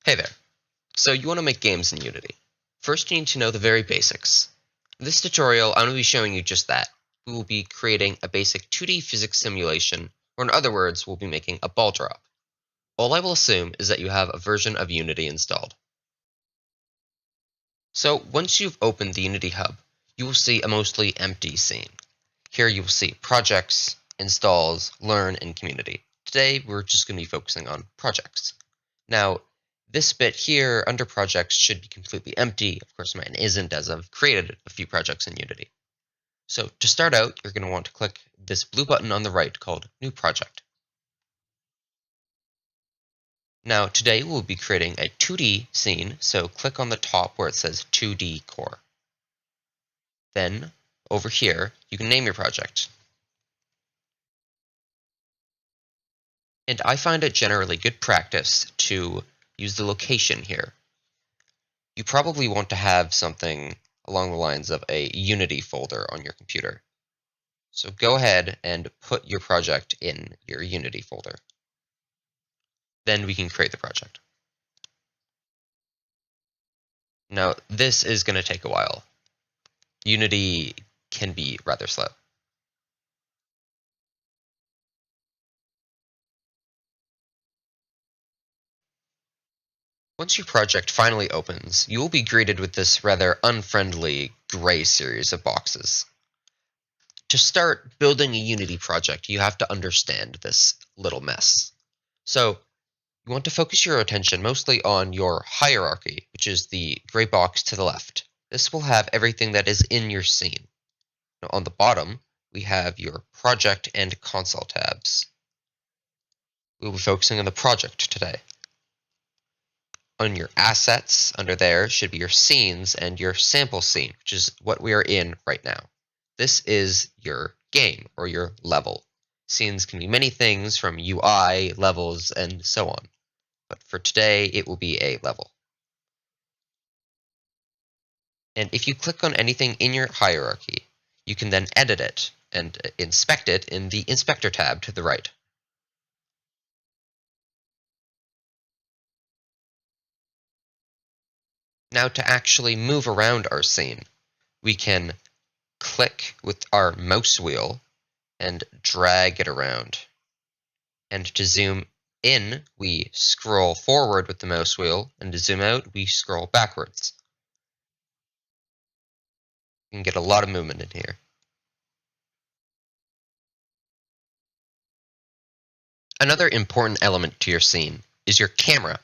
Hey there. So you want to make games in Unity. First you need to know the very basics. In this tutorial, I'm going to be showing you just that. We will be creating a basic 2D physics simulation, or in other words, we'll be making a ball drop. All I will assume is that you have a version of Unity installed. So once you've opened the Unity Hub, you will see a mostly empty scene. Here you will see projects, installs, learn, and community. Today we're just going to be focusing on projects. Now, this bit here under projects should be completely empty. Of course, mine isn't, as I've created a few projects in Unity. So to start out, you're going to want to click this blue button on the right called New Project. Now, today we'll be creating a 2D scene, so click on the top where it says 2D Core. Then, over here, you can name your project. And I find it generally good practice to use the location here. You probably want to have something along the lines of a Unity folder on your computer. So go ahead and put your project in your Unity folder. Then we can create the project. Now, this is going to take a while. Unity can be rather slow. Once your project finally opens, you will be greeted with this rather unfriendly gray series of boxes. To start building a Unity project, you have to understand this little mess. So you want to focus your attention mostly on your hierarchy, which is the gray box to the left. This will have everything that is in your scene. Now, on the bottom, we have your project and console tabs. We will be focusing on the project today. On your assets, under there should be your scenes and your sample scene, which is what we are in right now. This is your game or your level. Scenes can be many things from UI, levels, and so on. But for today, it will be a level. And if you click on anything in your hierarchy, you can then edit it and inspect it in the Inspector tab to the right. Now to actually move around our scene, we can click with our mouse wheel and drag it around. And to zoom in, we scroll forward with the mouse wheel, and to zoom out, we scroll backwards. You can get a lot of movement in here. Another important element to your scene is your camera.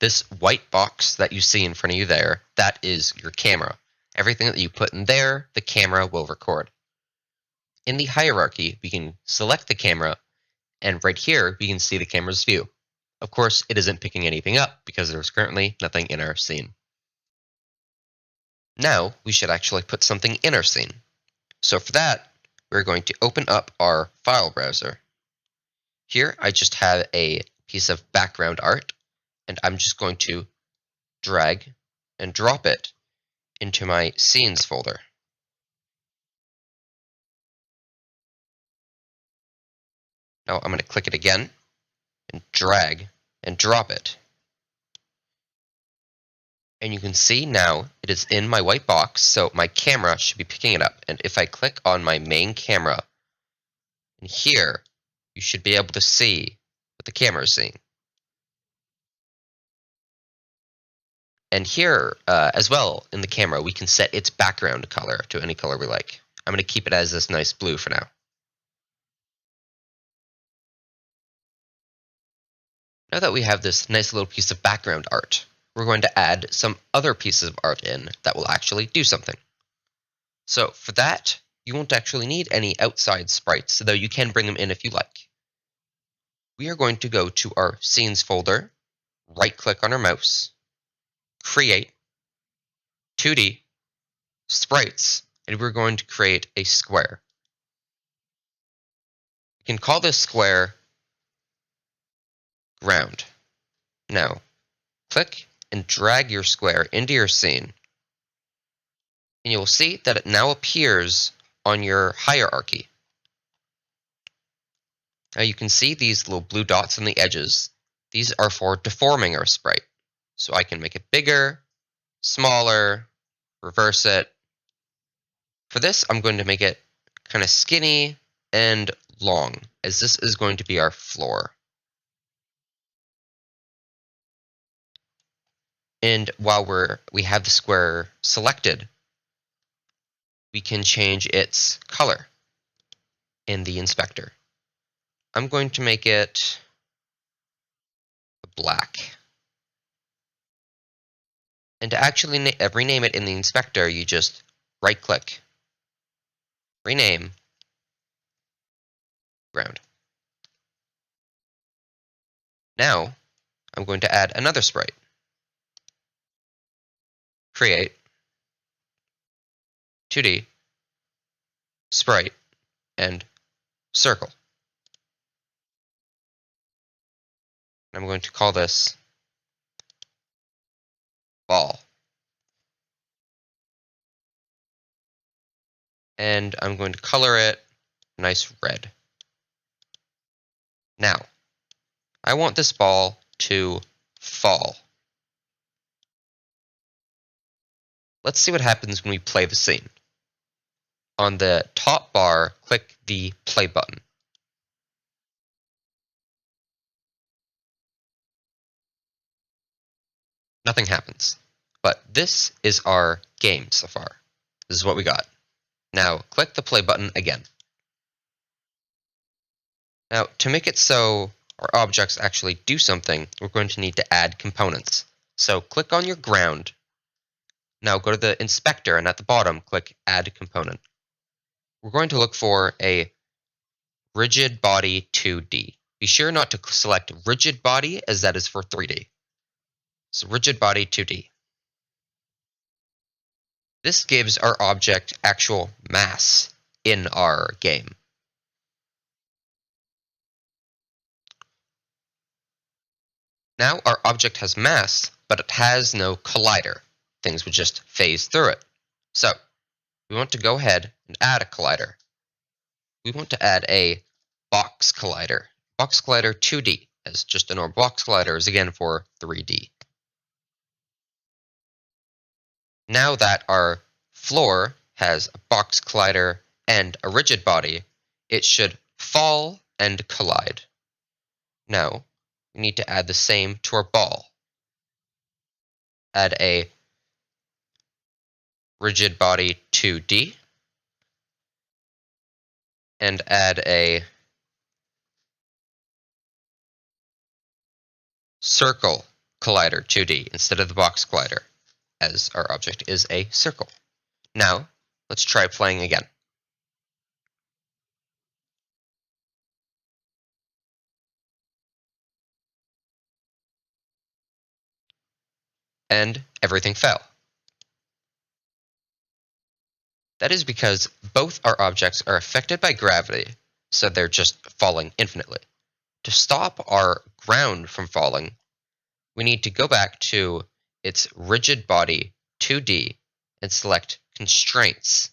This white box that you see in front of you there, that is your camera. Everything that you put in there, the camera will record. In the hierarchy, we can select the camera, and right here, we can see the camera's view. Of course, it isn't picking anything up because there's currently nothing in our scene. Now, we should actually put something in our scene. So for that, we're going to open up our file browser. Here, I just have a piece of background art, and I'm just going to drag and drop it into my scenes folder. Now I'm going to click it again and drag and drop it. And you can see now it is in my white box, so my camera should be picking it up. And if I click on my main camera, and here, you should be able to see what the camera is seeing. And here, as well, in the camera, we can set its background color to any color we like. I'm going to keep it as this nice blue for now. Now that we have this nice little piece of background art, we're going to add some other pieces of art in that will actually do something. So for that, you won't actually need any outside sprites, though you can bring them in if you like. We are going to go to our Scenes folder, right-click on our mouse, Create, 2D, Sprites, and we're going to create a square. We can call this square Ground. Now, click and drag your square into your scene, and you will see that it now appears on your hierarchy. Now you can see these little blue dots on the edges. These are for deforming our sprite. So I can make it bigger, smaller, reverse it. For this, I'm going to make it kind of skinny and long, as this is going to be our floor. And while we have the square selected, we can change its color in the inspector. I'm going to make it black. And to actually rename it in the inspector, you just right-click, rename, ground. Now, I'm going to add another sprite. Create, 2D, sprite, and circle. I'm going to call this ball. And I'm going to color it nice red. Now, I want this ball to fall. Let's see what happens when we play the scene. On the top bar, click the play button. Nothing happens. But this is our game so far. This is what we got. Now, click the play button again. Now, to make it so our objects actually do something, we're going to need to add components. So click on your ground. Now go to the inspector and at the bottom, click Add Component. We're going to look for a rigid body 2D. Be sure not to select rigid body as that is for 3D. So rigid body 2D. This gives our object actual mass in our game. Now our object has mass, but it has no collider. Things would just phase through it. So we want to go ahead and add a collider. We want to add a box collider. Box collider 2D, as just a normal box collider is again for 3D. Now that our floor has a box collider and a rigid body, it should fall and collide. Now, we need to add the same to our ball. Add a rigid body 2D and add a circle collider 2D instead of the box collider, as our object is a circle. Now, let's try playing again. And everything fell. That is because both our objects are affected by gravity, so they're just falling infinitely. To stop our ground from falling, we need to go back to its rigid body 2D and select Constraints.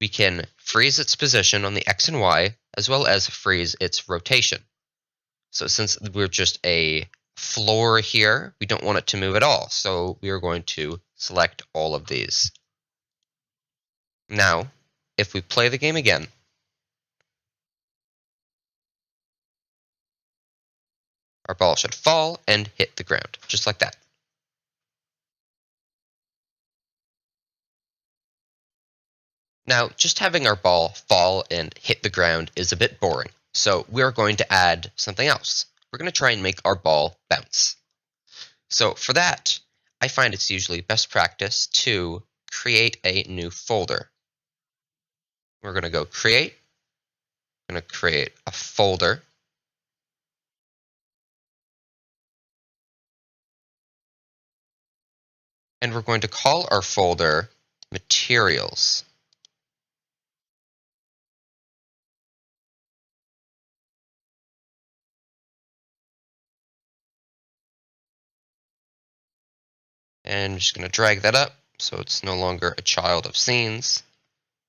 We can freeze its position on the X and Y, as well as freeze its rotation. So since we're just a floor here, we don't want it to move at all, so we are going to select all of these. Now, if we play the game again, our ball should fall and hit the ground, just like that. Now, just having our ball fall and hit the ground is a bit boring, so we're going to add something else. We're going to try and make our ball bounce. So for that, I find it's usually best practice to create a new folder. We're going to go Create. I'm going to create a folder. And we're going to call our folder Materials. And I'm just going to drag that up so it's no longer a child of scenes.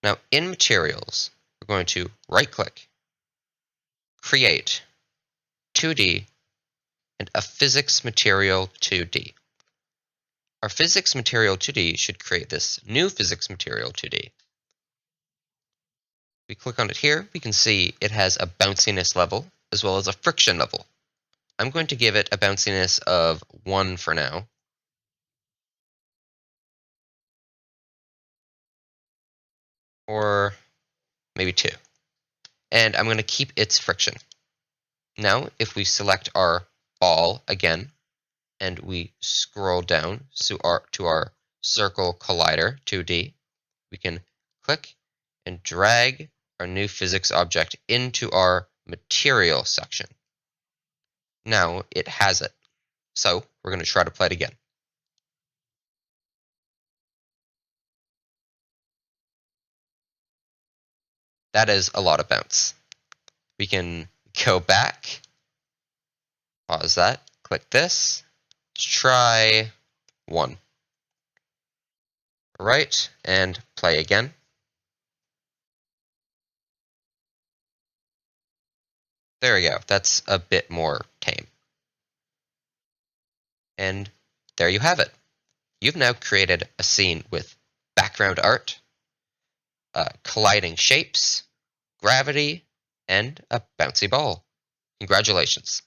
Now in Materials, we're going to right-click, Create, 2D, and a physics material 2D. Our physics material 2D should create this new physics material 2D. We click on it here, we can see it has a bounciness level as well as a friction level. I'm going to give it a bounciness of 1 for now. Or maybe 2. And I'm going to keep its friction. Now, if we select our ball again, and we scroll down to our circle collider 2D, we can click and drag our new physics object into our material section. Now it has it. So we're going to try to play it again. That is a lot of bounce. We can go back, pause that, click this, let's try 1. Right, and play again. There we go, that's a bit more tame. And there you have it. You've now created a scene with background art, colliding shapes, gravity, and a bouncy ball. Congratulations.